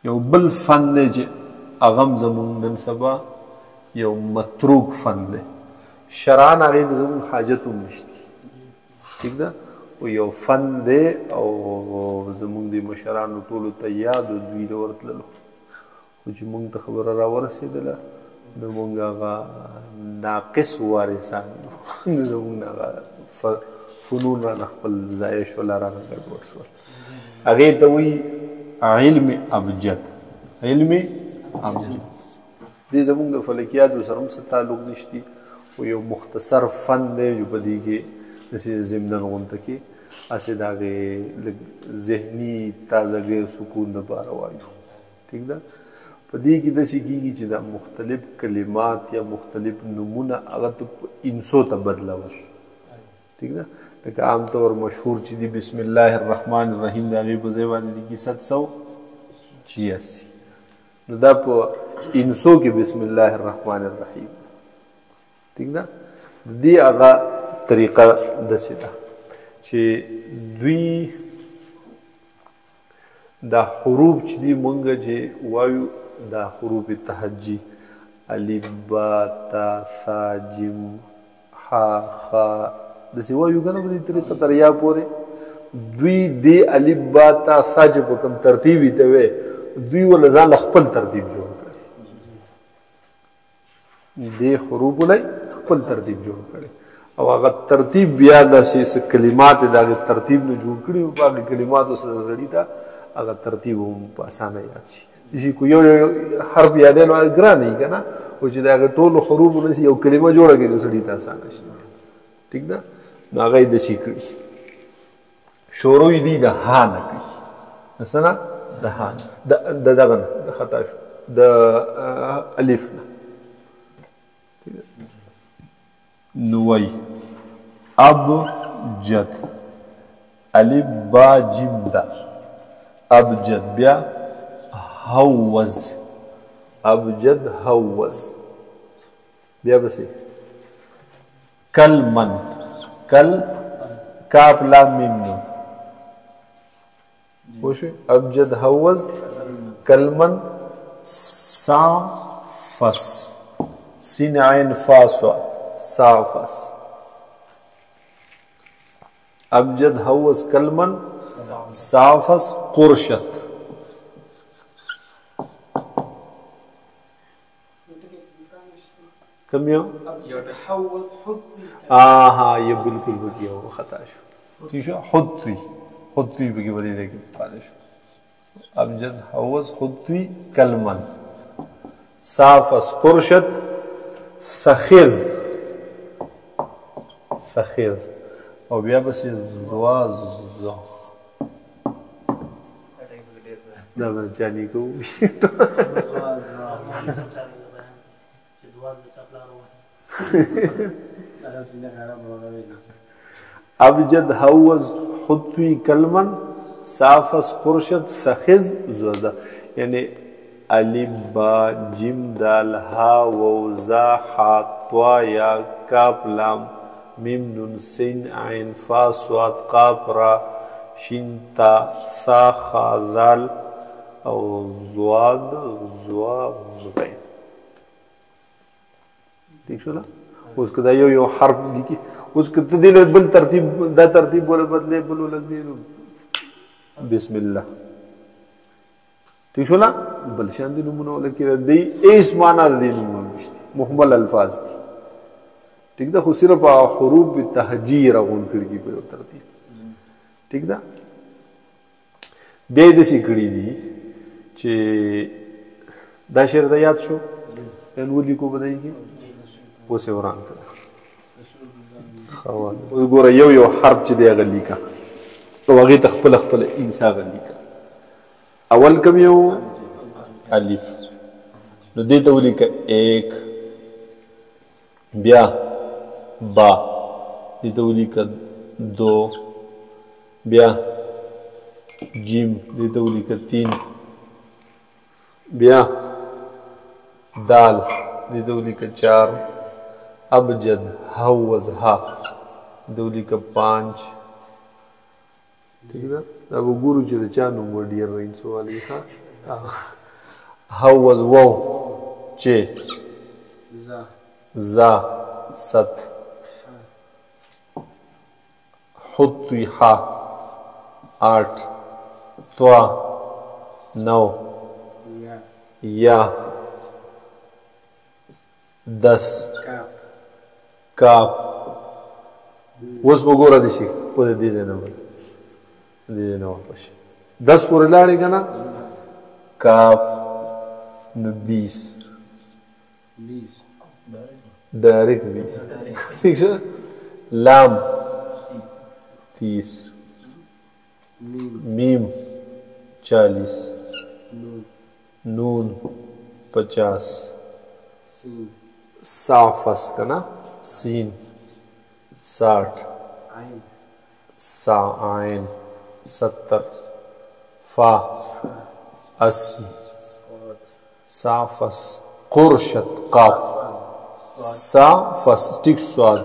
یو بل فن دی چې هغه هم زمونږ نن سبا یو متروک فن دی شرعاً هغې د زمونږ حاجت هم نشتی ٹھیک ده او یو فن دی او زمونږ د مشرانو ټولو ته یاد و دوی له ورتللو خو چې مونږ ته خبره راورسېدله نو مونږ هغه ناقص وارثان یو نو زمونږ هغه فنون رانه خپل ضایع شول رانه ګډوډ شول هغې ته وایي علم ابجد علم ابجد دې زمونږ د فلکیاتو سره هم څه تعلق نشتی خو یو مختصر فن دی چې په دې کې داسې ضمناً غونته کې هسې د هغې لږ ذهني تازګۍ او سکون دپاره وایو ټیک ده په دې کې داسې کېږي چې دا مختلف کلمات یا مختلف نومونه هغه ته په انسو ته بدلول ٹھیک ده لکه عام طور مشهور چې دی بسم الله الرحمن الرحیم د هغې په ځای باندې لیکي 786 نو دا په انسو کې بسم الله الرحمن الرحیم ٹھیک ده د دې هغه طریقه داسې ده چې دوی دا حروف چې دي مونږ چې وایو دا حروف تهجي الف با تا ثا جیم ح خ داسې وایو که نه په دې طریقه تر یا پورې دوی دې الف با تا ثا چې په کوم ترتیب یې ته وی دوی ول ځان له خپل ترتیب جوړ کړي دې حروفو له خپل ترتیب جوړ کړي او هغه ترتیب بیا داسې کلمات د هغې ترتیب نه جوړ کړي او په هغې کلماتو سره سړي ته هغه ترتیب هم په اسانه یاد شي داسې کو یو حرف یادی نو ګرانه وي که نه خو چې د هغې ټولو حروفو نه یو کلمه جوړه کړي نو سړي ته اسانه شي ټیک ده نو هغه یې داسې کړي شروع یې دوی د ها نه کوي د څه نه د ها نه د دغه نه د خطا شو د الف نه نو وایي ابجد الف با جیم دال ابجد بیا هوز ابجد هوز بیا بسې کلمن کل کاف لام میم نون پوه شوې ابجد هوز کلمن صافس سین عین فا صاد صافس ابجد هوز کلمن صافس قرشت کم یو ها یہ بالکل بکی ہو خطا شو ٹھیک شو خطوی خطوی بکی بدی دیکھیں پادے شو ابجد هوز خطوی کلمن صافس قرشت سخذ سخذ او بیا بسی زواز زو دا برچانی کو ابجد هوز خطوی کلمن صافس قرشت سخذ زوزا یعنی الف با جیم دال ها واو زا ح طا یا کاف لام میم نون سین عین فا صاد قاف را شین تا ثا خا ذال او زواد زوا غین ٹھیک شو نا اوس که دا یو حرف لیکي اوس که ته دې بل ترتیب دا ترتیب ولا بدلې بل ولا دې بسم الله ٹھیک شو نا بل شان دې نومونه ولا کې دی ایس معنا دې نومونه نشته محمل الفاظ دي ٹھیک ده خو صرف حروف تهجی راغون کړي په ترتیب ٹھیک ده بیا داسې کړي دي چې دا شعر د یاد شو ان ولیکو به دی کې اوس یې وران کړه اوس ګوره یو حرف چې دی هغه لیکه او هغې ته خپله خپله انسا هغه لیکه اول کم یو الف نو دې ته ولیکه ایک بیا با دې ته ولیکه دو بیا جیم دې ته ولیکه تین بیا دال دې ته ولیکه چار ابجد هوز ها دولی کا 5 ٹھیک ده دا وګورو چې د چا نوم ډیر رینسو والی ها هوز وو چه زا ست حطی ها 8 توا 9 یا 10 کاف اوس وګوره دي شي په دې نه واپس 10 پورې لاړې که نه کاف نو 20 ډایرکټ 20 ٹھیک شو لام 30 میم 40 نون 50 صافس کا نا سین 60 سا عین 70 فا 80 صافس قرشت قاف صافس ٹک سواد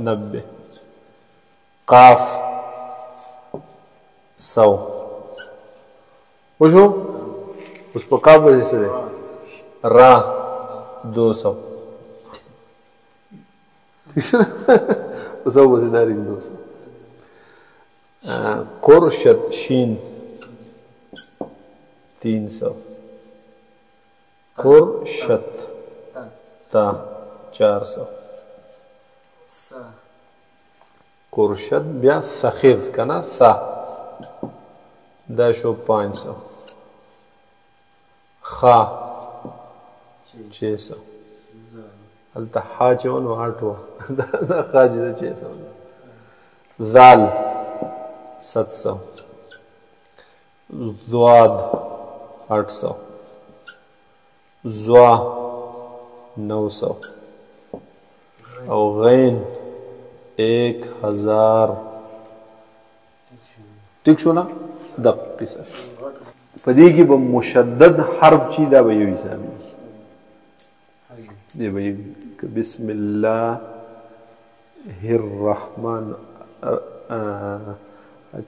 90 قاف 100 وشو اس پر قاف وجہ سے دے را 200 اس وجہ سے ڈائریکٹ 200 قرشت شین 300 قرشت تا 400 قرشت بیا سخیز کنا سا دا شو 500 خا 600 هلته حا چې ونو 8 وه دا خا چې ده 600 ذال 700 ضاد 800 زوا 900 او غین 1000 ٹھیک شو نا دق قصه شو په دې کې به مشدد حرف چې دا به یو حسابي دی به بسم الله الرحمن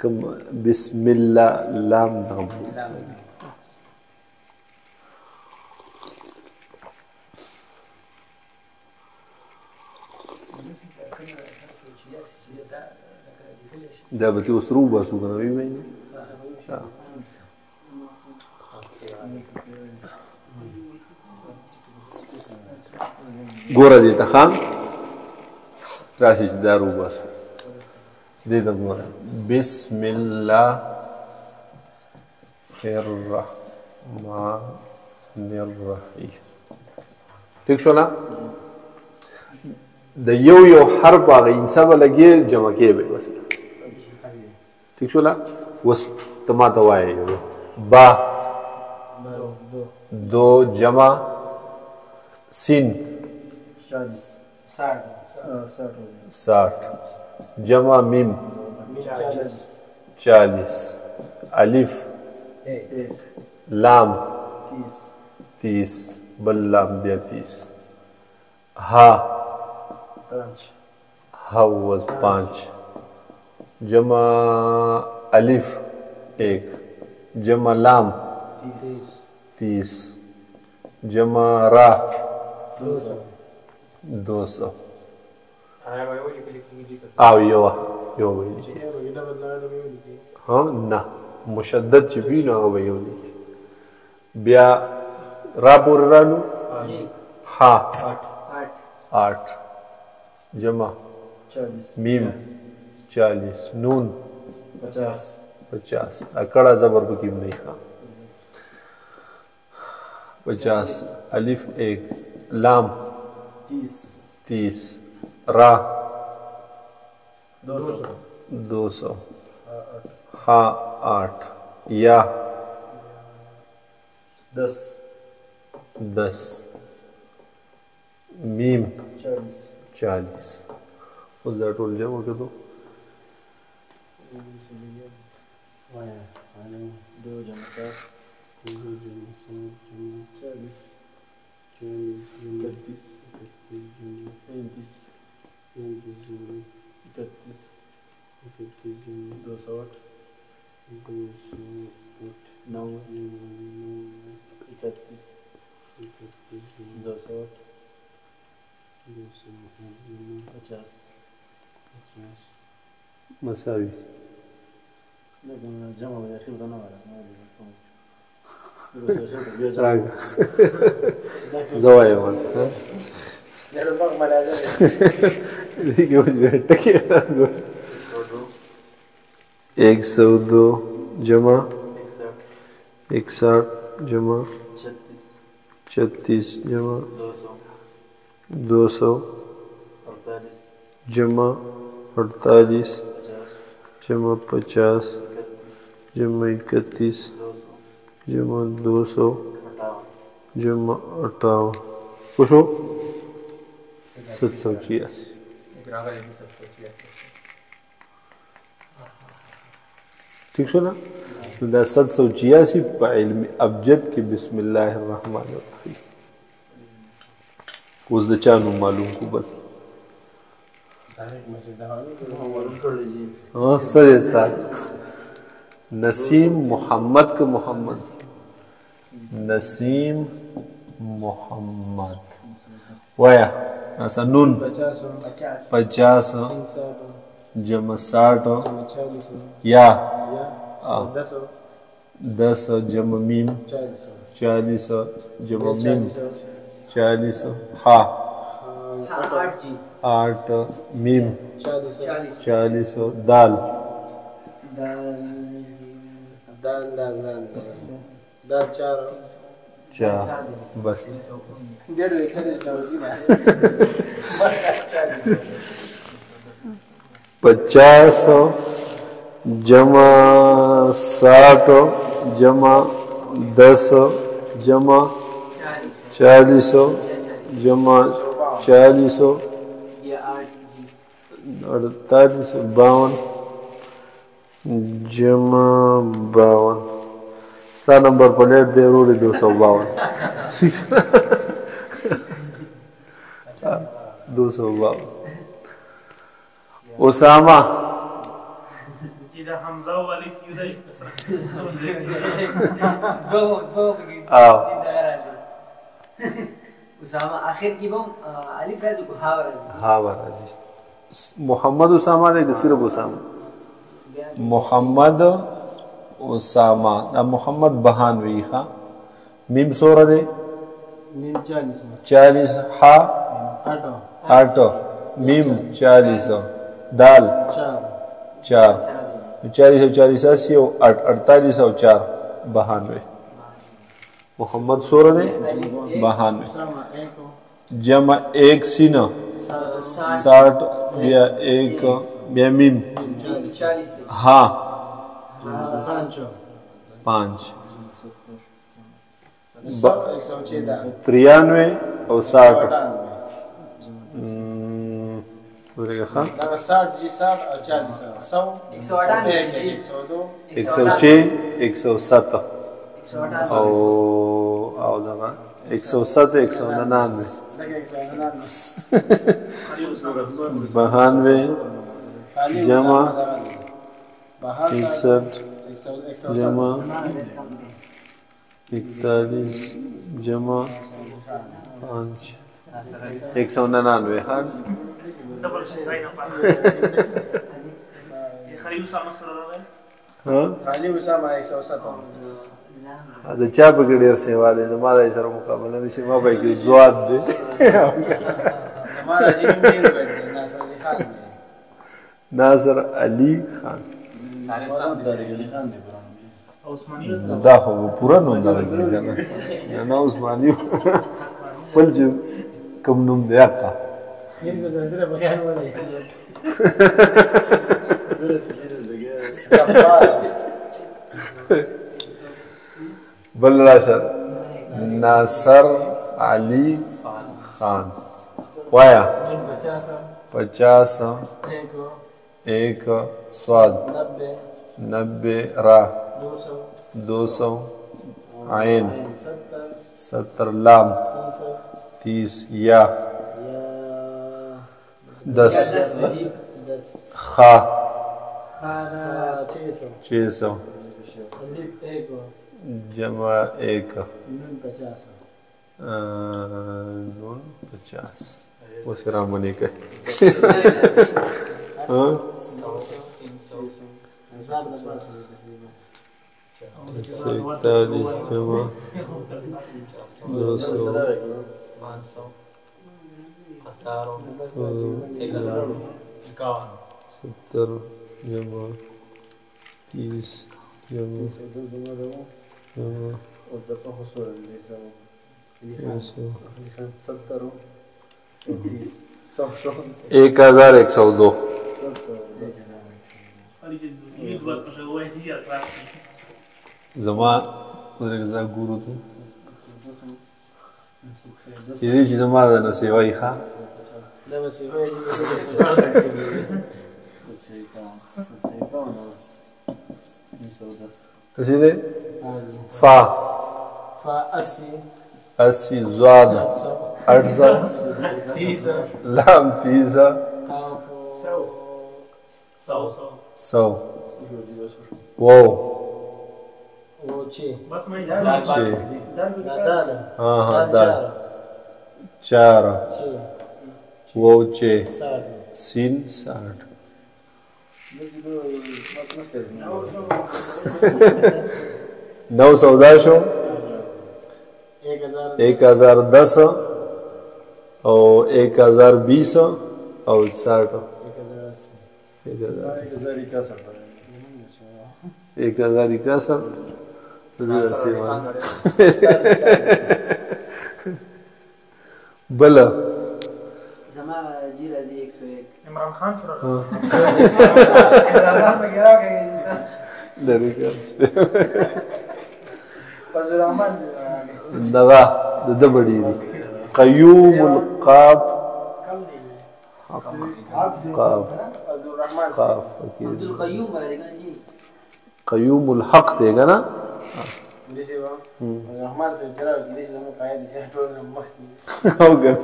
کوم بسم الله لام دغه به حسابي دا به ته اوس روباسو که نه ویې وینې ګوره دې ته ښه راشي چې دا روباسو دې ته ګوره بسم الله الرحمن الرحیم ٹھیک شو نه د یو حرف هغه انسا به لګې جمع کې به بس ٹھیک شو لا اوس ته ما ته وایې با دو جمع سین 60 جمع میم 40 الف لام 30 بل لام بیا 30 ها حوز 5 جمع الف 1 جمع لام 30 جمع را 200 او یو ویلی کی ها نه مشدد چې وي نو هغه به یو لیکي بیا را پورې رالو ها 8 جمع میم 40 نون 50 اکڑا زبر بکیم نہیں خواہ 50 الف 1 لام 30 را 200 ہا 8 یا 10 میم 40 اوس دا ټول جمع کړو 9 31 208 50 مساوي لكن الجمع بالأخير ده نوع راجع زوايا مان देखिए मुझे टके 102 जमा 61 जमा 36 जमा 200 जमा 48 जमा 50 जमा 31 जमा 200 जमा 58 कुछ हो 786 ठीक शो ना دا 786 په علم ابجد کې بسم الله الرحمن الرحیم اوس د چا نوم معلوم کو بس سر استاد نسیم محمد کا محمد نسیم محمد وایا ایسا نون 50 جمع 60 یا 10 جمع میم 40 جمع میم 40 ہا 8 میم 40 دال چار بس 50 جمع 60 جمع 10 جمع 40 جمع 40 48 52 جمع 52 ستا نمبر پلیٹ دے روڑی 252 252 اسامہ آخر کی بم الف راځي کو ها راځي ها راځي محمد اسامہ دے صرف اسامہ محمد اسامہ دا محمد بہانوی خا میم سورہ دے 40 ہا 8 میم 40 دال 4 40 80 48 اور 4 92 محمد سورہ دے 92 جمع 1 سینہ 60 بیا 1 بیا میم ہاں 5 93 اور 60 106 107 او دغه 107 199 92 جمع 61 جمع 41 جمع 5 199 ہاں دا چا پکې ډېر سیوا دی زما د سره مقابله نشي ما به کې زواد دی ناصر علي خان دا خو پوره نوم درکړي کنه نه عثماني خپل چې کوم نوم دی هغه بل راشد ناصر علی خان وایا 50 1 سواد 90 را 200 عین 70 لام 30 یا 10 خا 600 जमा 1 नून 50 नून 50 वो सिरा मनी का हाँ 141 जमा 200 70 जमा 30 जमा और दफा हुसूल ले जाओ 70 1102 زما ورګه ګورو ته دې چې زما د نصیبای ښه لا بس يبقى څه دې فا أسي زواد 800 لام 300 سو واو हाँ दाल 4 वो चे सीन 60 910 شو 1010 और 1020 और 60 1061 بلا زما جی راځي 101 عمران خان شو عمران وغیرہ کوي لري کاس فضل الرحمن دغه د بډې قیوم القاف قاف عبد الرحمن قاف عبد القیوم باندې جی قیوم الحق دی کنه الرحمن سے جرا کی دې زمو قاعده چې ټول مخ او ګر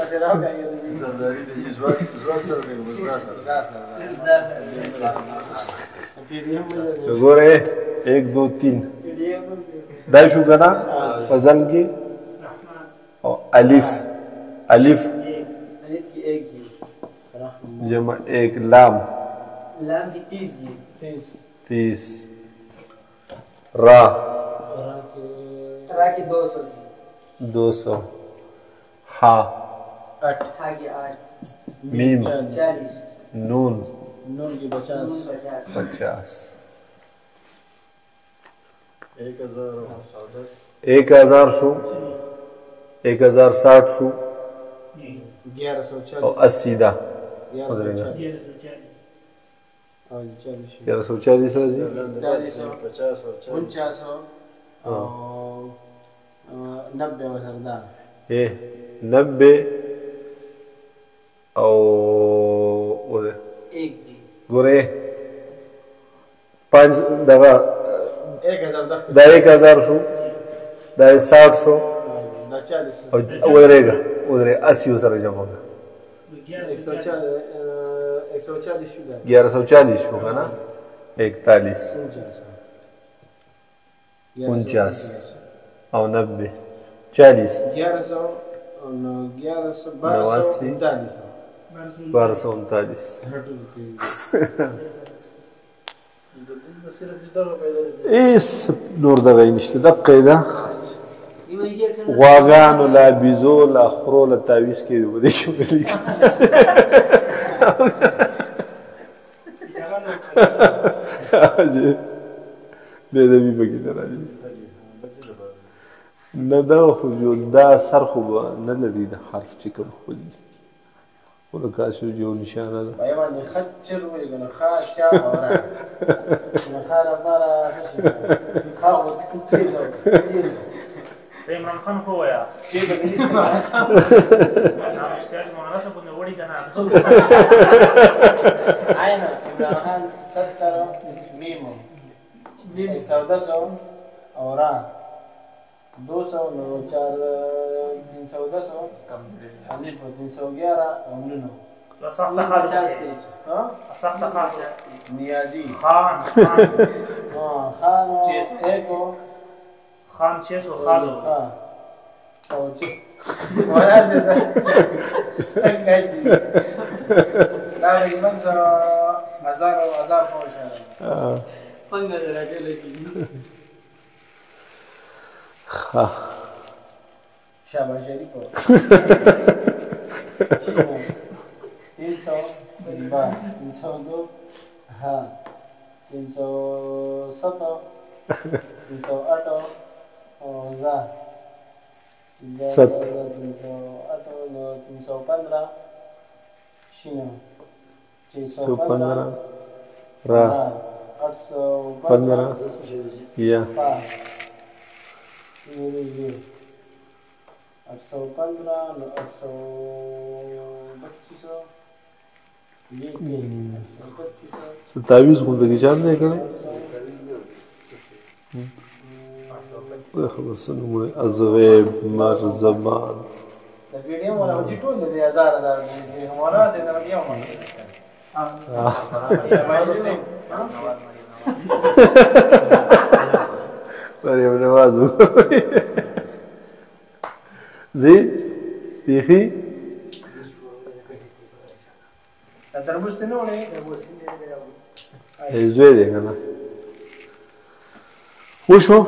اسه راغی د سرداری د جزوات سره د مزرا سره ګوره 1 2 3 دا شو کنه فضل کې او الف الف की एक जी جمع 1 لام لام की 30 जी 30 را را की 200 200 हा 8 हा की 8 मीम 40 नून नून की 50 50 1000 1000 شو 1060 شو 1140 और 80 دا ودرېږه 1140 راځي 49 और 90 वसरदार 90 او وده एक जी ګوره 5 دغه 1000 دا 1000 شو دا 60 شو دا 40 او ودرېږه ودرې 80 سره جمع کړه 140 شو ده 1140 شو کنه 41 49 او 90 40 1100 1239 ایس نور دغه نشته دقه ده غواګانو لا بیزو لا خرو لا تعویز کړي و دې شو لیک به دې به کې راځي نه دا خو دا سر خو نه لري د حرف چې کوم خو دي ولکه شو جو نشانه ده ايوه خچر ويقول خا چا اورا خا بارا شي خا تيزو عمران خان هو يا شي بالنسبه عمران خان انا محتاج مناسبه نوري كان عين عمران خان 70 ميمو دي سوداسو اورا 200 نو 4 310 कम अनिल 311 अमनुनो لا صح خالد ها صح خالد नियाजी خان हाँ खान एगो خان 600 خالو ها اوجه ولا زين انجاجي لا من 1000 فوش فنگ راجع لگی शाबाश शरीफ हो 300 302 हाँ 307 308 हजार 315 शीनो 615 را 815 या 815 825 ये 27 زندگی چند نکنه؟ خلاص نمونه از غیب مرزمان ویډیو مولا وجه ټول دې 1000 دې مولا سره دا ویډیو مولا مریم نوازو زی بیخی تربوز ته نه وړي زوی دی کنه وشو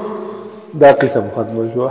دا قسم ختم شو